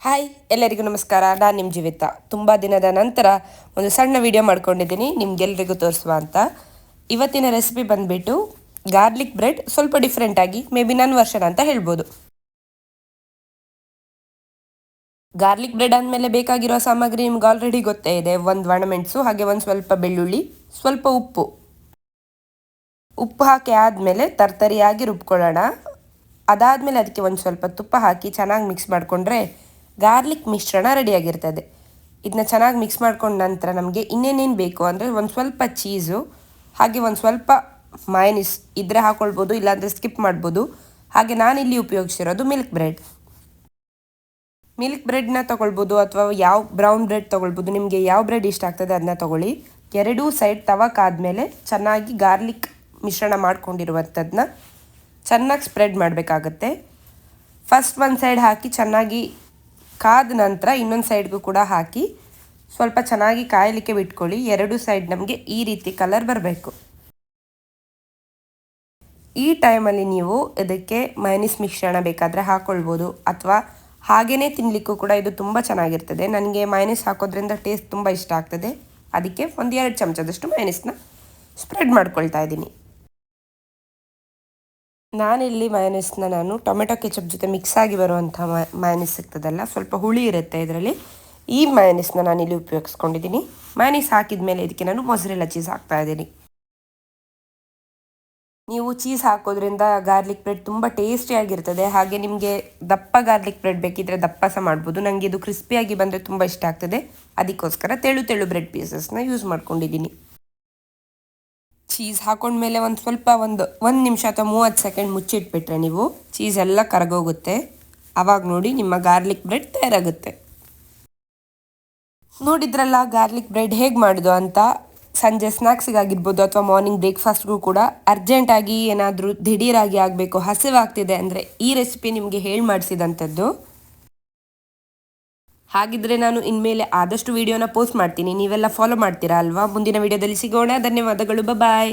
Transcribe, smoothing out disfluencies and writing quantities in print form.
Hi ಎಲ್ಲರಿಗೂ ನಮಸ್ಕಾರ. ನಾನು ನಿಮ್ಮ ಜೀವಿತ. ತುಂಬ ದಿನದ ನಂತರ ಒಂದು ಸಣ್ಣ ವಿಡಿಯೋ ಮಾಡ್ಕೊಂಡಿದ್ದೀನಿ ನಿಮ್ಗೆಲ್ರಿಗೂ ತೋರಿಸುವ ಅಂತ. ಇವತ್ತಿನ ರೆಸಿಪಿ ಬಂದುಬಿಟ್ಟು ಗಾರ್ಲಿಕ್ ಬ್ರೆಡ್. ಸ್ವಲ್ಪ ಡಿಫ್ರೆಂಟಾಗಿ ಮೇ ಬಿ ನನ್ನ ವರ್ಷನ್ ಅಂತ ಹೇಳ್ಬೋದು. ಗಾರ್ಲಿಕ್ ಬ್ರೆಡ್ ಅಂದಮೇಲೆ ಬೇಕಾಗಿರೋ ಸಾಮಗ್ರಿ ನಿಮ್ಗೆ ಆಲ್ರೆಡಿ ಗೊತ್ತೇ ಇದೆ. ಒಂದು ಒಣಮೆಣಸು, ಹಾಗೆ ಒಂದು ಸ್ವಲ್ಪ ಬೆಳ್ಳುಳ್ಳಿ, ಸ್ವಲ್ಪ ಉಪ್ಪು ಹಾಕಿ ಆದಮೇಲೆ ತರ್ತರಿಯಾಗಿ ರುಬ್ಕೊಳ್ಳೋಣ. ಅದಾದಮೇಲೆ ಅದಕ್ಕೆ ಒಂದು ಸ್ವಲ್ಪ ತುಪ್ಪ ಹಾಕಿ ಚೆನ್ನಾಗಿ ಮಿಕ್ಸ್ ಮಾಡಿಕೊಂಡ್ರೆ ಗಾರ್ಲಿಕ್ ಮಿಶ್ರಣ ರೆಡಿಯಾಗಿರ್ತದೆ. ಇದನ್ನ ಚೆನ್ನಾಗಿ ಮಿಕ್ಸ್ ಮಾಡ್ಕೊಂಡ ನಂತರ ನಮಗೆ ಇನ್ನೇನೇನು ಬೇಕು ಅಂದರೆ ಒಂದು ಸ್ವಲ್ಪ ಚೀಸು, ಹಾಗೆ ಒಂದು ಸ್ವಲ್ಪ ಮಯನೀಸ್ ಇದ್ದರೆ ಹಾಕ್ಕೊಳ್ಬೋದು, ಇಲ್ಲಾಂದರೆ ಸ್ಕಿಪ್ ಮಾಡ್ಬೋದು. ಹಾಗೆ ನಾನಿಲ್ಲಿ ಉಪಯೋಗಿಸಿರೋದು ಮಿಲ್ಕ್ ಬ್ರೆಡ್ನ ತೊಗೊಳ್ಬೋದು, ಅಥವಾ ಯಾವ ಬ್ರೌನ್ ಬ್ರೆಡ್ ತೊಗೊಳ್ಬೋದು. ನಿಮಗೆ ಯಾವ ಬ್ರೆಡ್ ಇಷ್ಟ ಆಗ್ತದೆ ಅದನ್ನ ತೊಗೊಳ್ಳಿ. ಎರಡೂ ಸೈಡ್ ತವಕಾದ್ಮೇಲೆ ಚೆನ್ನಾಗಿ ಗಾರ್ಲಿಕ್ ಮಿಶ್ರಣ ಮಾಡ್ಕೊಂಡಿರುವಂಥದ್ದನ್ನ ಚೆನ್ನಾಗಿ ಸ್ಪ್ರೆಡ್ ಮಾಡಬೇಕಾಗತ್ತೆ. ಫಸ್ಟ್ ಒಂದು ಸೈಡ್ ಹಾಕಿ ಚೆನ್ನಾಗಿ ಕಾದ ನಂತರ ಇನ್ನೊಂದು ಸೈಡ್ಗೂ ಕೂಡ ಹಾಕಿ ಸ್ವಲ್ಪ ಚೆನ್ನಾಗಿ ಕಾಯಲಿಕ್ಕೆ ಬಿಟ್ಕೊಳ್ಳಿ. ಎರಡೂ ಸೈಡ್ ನಮಗೆ ಈ ರೀತಿ ಕಲರ್ ಬರಬೇಕು. ಈ ಟೈಮಲ್ಲಿ ನೀವು ಇದಕ್ಕೆ ಮಯನೀಸ್ ಮಿಶ್ರಣ ಬೇಕಾದರೆ ಹಾಕ್ಕೊಳ್ಬೋದು, ಅಥವಾ ಹಾಗೇ ತಿನ್ನಲಿಕ್ಕೂ ಕೂಡ ಇದು ತುಂಬ ಚೆನ್ನಾಗಿರ್ತದೆ. ನನಗೆ ಮಯನೀಸ್ ಹಾಕೋದ್ರಿಂದ ಟೇಸ್ಟ್ ತುಂಬ ಇಷ್ಟ ಆಗ್ತದೆ. ಅದಕ್ಕೆ 1-2 ಚಮಚದಷ್ಟು ಮಯನೀಸ್ನ ಸ್ಪ್ರೆಡ್ ಮಾಡ್ಕೊಳ್ತಾ ಇದ್ದೀನಿ. ನಾನಿಲ್ಲಿ ಮಯನೀಸ್ನ ಟೊಮೆಟೊ ಕೆಚಪ್ ಜೊತೆ ಮಿಕ್ಸ್ ಆಗಿ ಬರುವಂಥ ಮಯನೀಸ್ ಸಿಗ್ತದಲ್ಲ, ಸ್ವಲ್ಪ ಹುಳಿ ಇರುತ್ತೆ ಇದರಲ್ಲಿ. ಈ ಮಯನೀಸ್ನ ನಾನಿಲ್ಲಿ ಉಪಯೋಗಿಸ್ಕೊಂಡಿದ್ದೀನಿ. ಮಯನೀಸ್ ಹಾಕಿದ ಮೇಲೆ ಇದಕ್ಕೆ ನಾನು ಮೊಸರೆಲ್ಲ ಚೀಸ್ ಹಾಕ್ತಾ ಇದ್ದೀನಿ. ನೀವು ಚೀಸ್ ಹಾಕೋದ್ರಿಂದ ಗಾರ್ಲಿಕ್ ಬ್ರೆಡ್ ತುಂಬ ಟೇಸ್ಟಿಯಾಗಿರ್ತದೆ. ಹಾಗೆ ನಿಮಗೆ ದಪ್ಪ ಗಾರ್ಲಿಕ್ ಬ್ರೆಡ್ ಬೇಕಿದ್ರೆ ದಪ್ಪ ಸಹ ಮಾಡ್ಬೋದು. ನನಗೆ ಇದು ಕ್ರಿಸ್ಪಿಯಾಗಿ ಬಂದರೆ ತುಂಬ ಇಷ್ಟ ಆಗ್ತದೆ. ಅದಕ್ಕೋಸ್ಕರ ತೆಳು ಬ್ರೆಡ್ ಪೀಸಸ್ನ ಯೂಸ್ ಮಾಡ್ಕೊಂಡಿದ್ದೀನಿ. ಚೀಸ್ ಹಾಕೊಂಡ್ಮೇಲೆ ಒಂದು ನಿಮಿಷ ಅಥವಾ 30 ಸೆಕೆಂಡ್ ಮುಚ್ಚಿಟ್ಬಿಟ್ರೆ ನೀವು ಚೀಸ್ ಎಲ್ಲ ಕರಗೋಗುತ್ತೆ. ಆವಾಗ ನೋಡಿ ನಿಮ್ಮ ಗಾರ್ಲಿಕ್ ಬ್ರೆಡ್ ತಯಾರಾಗುತ್ತೆ. ನೋಡಿದ್ರಲ್ಲ ಗಾರ್ಲಿಕ್ ಬ್ರೆಡ್ ಹೇಗೆ ಮಾಡೋದು ಅಂತ. ಸಂಜೆ ಸ್ನ್ಯಾಕ್ಸಿಗಾಗಿರ್ಬೋದು ಅಥವಾ ಮಾರ್ನಿಂಗ್ ಬ್ರೇಕ್ಫಾಸ್ಟ್ಗೂ ಕೂಡ ಅರ್ಜೆಂಟಾಗಿ ಏನಾದರೂ ದಿಢೀರಾಗಿ ಆಗಬೇಕು, ಹಸಿವಾಗ್ತಿದೆ ಅಂದರೆ ಈ ರೆಸಿಪಿ ನಿಮಗೆ ಹೇಳಿ ಮಾಡಿಸಿದಂಥದ್ದು. ಹಾಗಿದ್ರೆ ನಾನು ಇನ್ಮೇಲೆ ಆದಷ್ಟು ವಿಡಿಯೋನ ಪೋಸ್ಟ್ ಮಾಡ್ತೀನಿ. ನೀವೆಲ್ಲ ಫಾಲೋ ಮಾಡ್ತೀರಾ ಅಲ್ವಾ? ಮುಂದಿನ ವಿಡಿಯೋದಲ್ಲಿ ಸಿಗೋಣ. ಧನ್ಯವಾದಗಳು. ಬಾಯ್.